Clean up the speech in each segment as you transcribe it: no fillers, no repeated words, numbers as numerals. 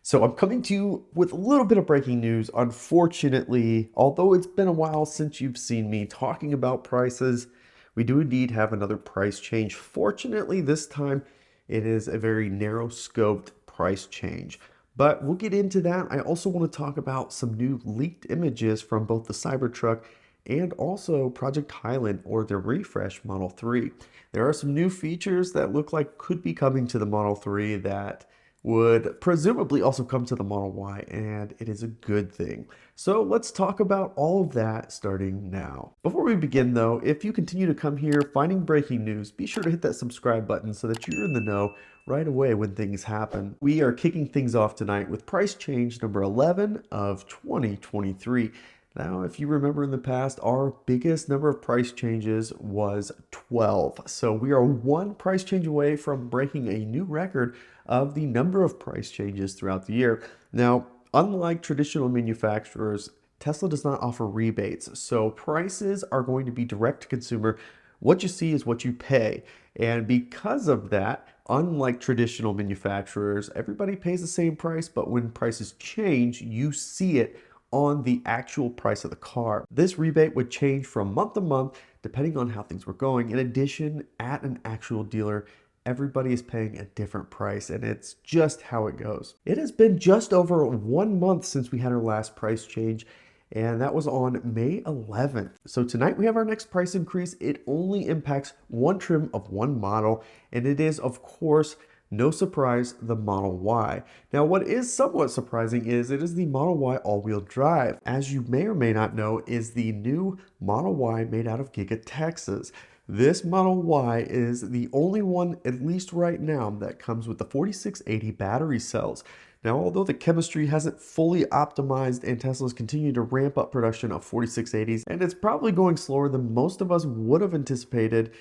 So I'm coming to you with a little bit of breaking news. Unfortunately, although it's been a while since you've seen me talking about prices, we do indeed have another price change. Fortunately, this time it is a very narrow scoped price change. But we'll get into that. I also want to talk about some new leaked images from both the Cybertruck and also Project Highland or the refresh Model 3. There are some new features that look like could be coming to the Model 3 that would presumably also come to the Model Y, and it is a good thing. So let's talk about all of that starting now. Before we begin though, if you continue to come here finding breaking news, be sure to hit that subscribe button so that you're in the know right away when things happen. We are kicking things off tonight with price change number 11 of 2023. Now, if you remember in the past, our biggest number of price changes was 12. So we are one price change away from breaking a new record of the number of price changes throughout the year. Now, unlike traditional manufacturers, Tesla does not offer rebates. So prices are going to be direct to consumer. What you see is what you pay. And because of that, unlike traditional manufacturers, everybody pays the same price, but when prices change, you see it on the actual price of the car. This rebate would change from month to month depending on how things were going. In addition, at an actual dealer, everybody is paying a different price, and it's just how it goes. It has been just over 1 month since we had our last price change, and that was on May 11th. So tonight we have our next price increase. It only impacts one trim of one model, and it is, of course, no surprise, the Model Y. Now, what is somewhat surprising is it is the Model Y all-wheel drive. As you may or may not know, is the new Model Y made out of Giga Texas. This Model Y is the only one, at least right now, that comes with the 4680 battery cells. Now, although the chemistry hasn't fully optimized and Tesla's continuing to ramp up production of 4680s, and it's probably going slower than most of us would have anticipated,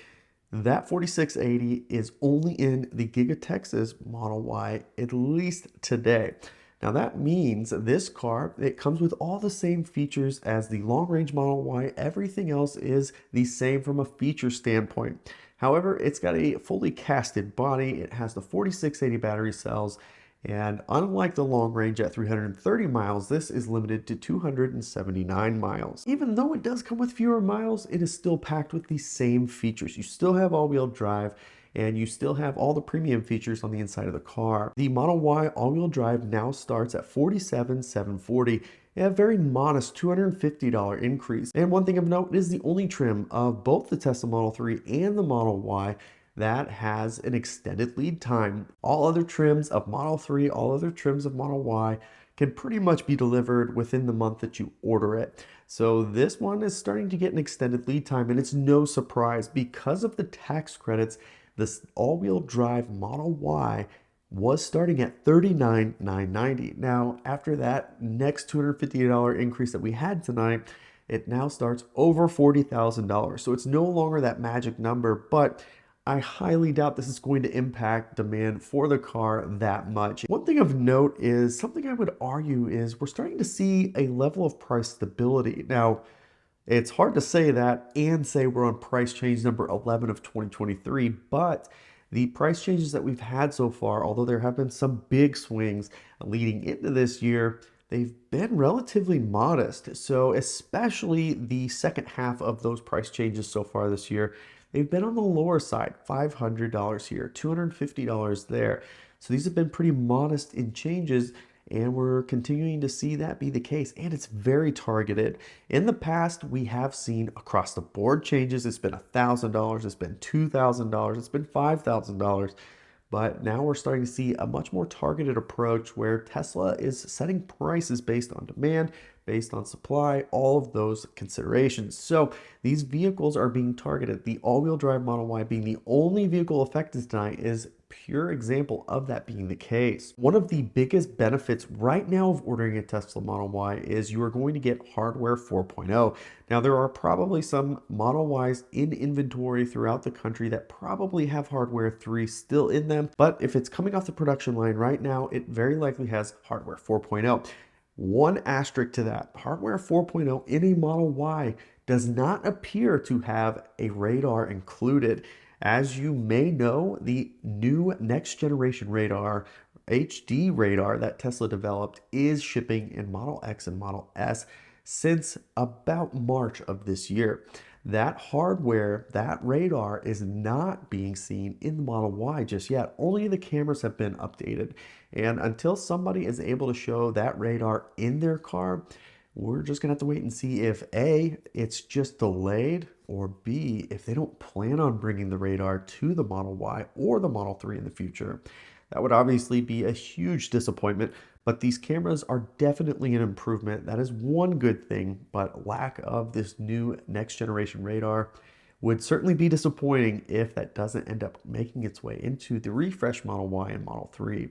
that 4680 is only in the Giga Texas Model Y, at least today. Now that means this car, it comes with all the same features as the long-range Model Y. Everything else is the same from a feature standpoint. However, it's got a fully casted body. It has the 4680 battery cells. And unlike the long range at 330 miles, this is limited to 279 miles. Even though it does come with fewer miles, it is still packed with the same features. You still have all-wheel drive, and you still have all the premium features on the inside of the car. The Model Y all-wheel drive now starts at $47,740, a very modest $250 increase. And one thing of note, it is the only trim of both the Tesla Model 3 and the Model Y that has an extended lead time. All other trims of Model 3, all other trims of Model Y can pretty much be delivered within the month that you order it. So this one is starting to get an extended lead time, and it's no surprise because of the tax credits. This all-wheel drive Model Y was starting at $39,990. Now, after that next $250 increase that we had tonight, it now starts over $40,000. So it's no longer that magic number, but I highly doubt this is going to impact demand for the car that much. One thing of note is something I would argue is we're starting to see a level of price stability. Now, it's hard to say that and say we're on price change number 11 of 2023, but the price changes that we've had so far, although there have been some big swings leading into this year, they've been relatively modest. So especially the second half of those price changes so far this year, they've been on the lower side, $500 here, $250 there. So these have been pretty modest in changes, and we're continuing to see that be the case, and it's very targeted. In the past, we have seen across the board changes. It's been $1,000, it's been $2,000, it's been $5,000. But now we're starting to see a much more targeted approach where Tesla is setting prices based on demand, based on supply, all of those considerations. So these vehicles are being targeted. The all-wheel drive Model Y being the only vehicle affected tonight is pure example of that being the case. One of the biggest benefits right now of ordering a Tesla Model Y is you are going to get hardware 4.0. Now there are probably some Model Ys in inventory throughout the country that probably have hardware 3 still in them, but if it's coming off the production line right now, it very likely has hardware 4.0. One asterisk to that, hardware 4.0 in a Model Y does not appear to have a radar included. As you may know, the new next generation radar HD radar that Tesla developed is shipping in Model X and Model S since about March of this year. That hardware, that radar is not being seen in the Model Y just yet. Only the cameras have been updated. And until somebody is able to show that radar in their car, we're just gonna have to wait and see if A, it's just delayed, or B, if they don't plan on bringing the radar to the Model Y or the Model 3 in the future. That would obviously be a huge disappointment, but these cameras are definitely an improvement. That is one good thing, but lack of this new next generation radar would certainly be disappointing if that doesn't end up making its way into the refresh Model Y and Model 3.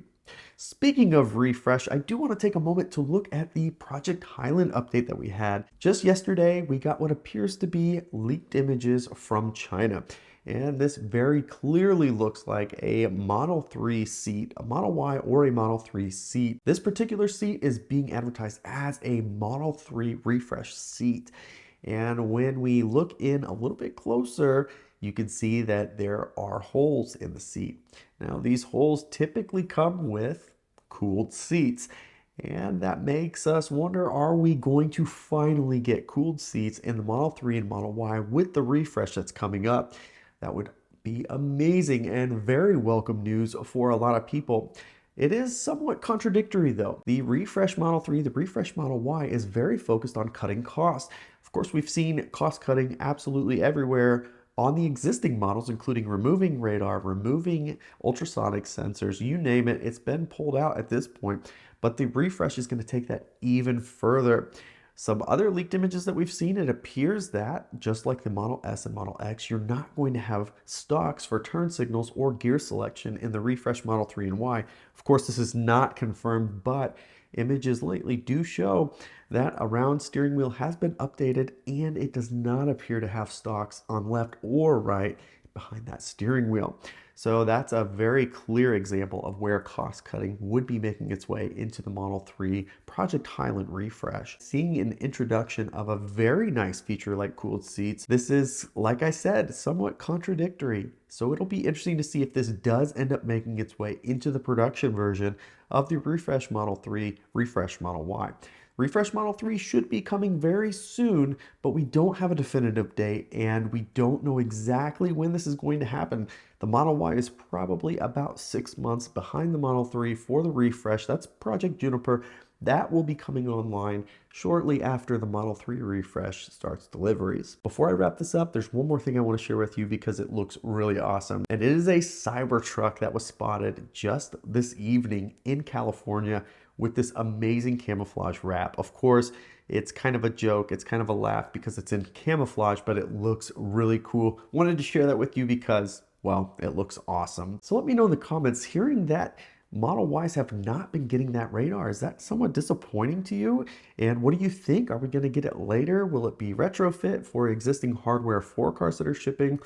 Speaking of refresh, I do want to take a moment to look at the Project Highland update that we had. Just yesterday, we got what appears to be leaked images from China. And this very clearly looks like a Model 3 seat, a Model Y or a Model 3 seat. This particular seat is being advertised as a Model 3 refresh seat. And when we look in a little bit closer, you can see that there are holes in the seat. Now, these holes typically come with cooled seats. And that makes us wonder, are we going to finally get cooled seats in the Model 3 and Model Y with the refresh that's coming up? That would be amazing and very welcome news for a lot of people. It is somewhat contradictory though. The refresh Model 3, the refresh Model Y is very focused on cutting costs. Of course, we've seen cost cutting absolutely everywhere on the existing models, including removing radar, removing ultrasonic sensors, you name it, it's been pulled out at this point. But the refresh is going to take that even further. Some other leaked images that we've seen, it appears that, just like the Model S and Model X, you're not going to have stocks for turn signals or gear selection in the refresh Model 3 and Y. Of course, this is not confirmed, but images lately do show that a round steering wheel has been updated and it does not appear to have stocks on left or right behind that steering wheel. So that's a very clear example of where cost cutting would be making its way into the Model 3 Project Highland refresh. Seeing an introduction of a very nice feature like cooled seats, this is, like I said, somewhat contradictory. So it'll be interesting to see if this does end up making its way into the production version of the refresh Model 3, refresh Model Y. Refresh Model 3 should be coming very soon, but we don't have a definitive date and we don't know exactly when this is going to happen. The Model Y is probably about 6 months behind the Model 3 for the refresh. That's Project Juniper. That will be coming online shortly after the Model 3 refresh starts deliveries. Before I wrap this up, there's one more thing I want to share with you because it looks really awesome. And it is a Cybertruck that was spotted just this evening in California with this amazing camouflage wrap. Of course, it's kind of a joke, it's kind of a laugh because it's in camouflage, but it looks really cool. Wanted to share that with you because, well, it looks awesome. So let me know in the comments, hearing that Model Ys have not been getting that radar, is that somewhat disappointing to you? And what do you think? Are we gonna get it later? Will it be retrofit for existing hardware for cars that are shipping?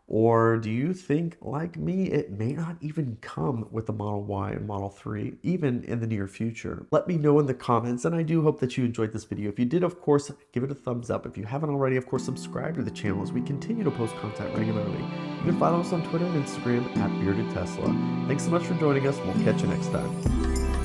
Or do you think, like me, it may not even come with the Model Y and Model 3, even in the near future? Let me know in the comments, and I do hope that you enjoyed this video. If you did, of course, give it a thumbs up. If you haven't already, of course, subscribe to the channel as we continue to post content regularly. You can follow us on Twitter and Instagram at Bearded Tesla. Thanks so much for joining us, and we'll catch you next time.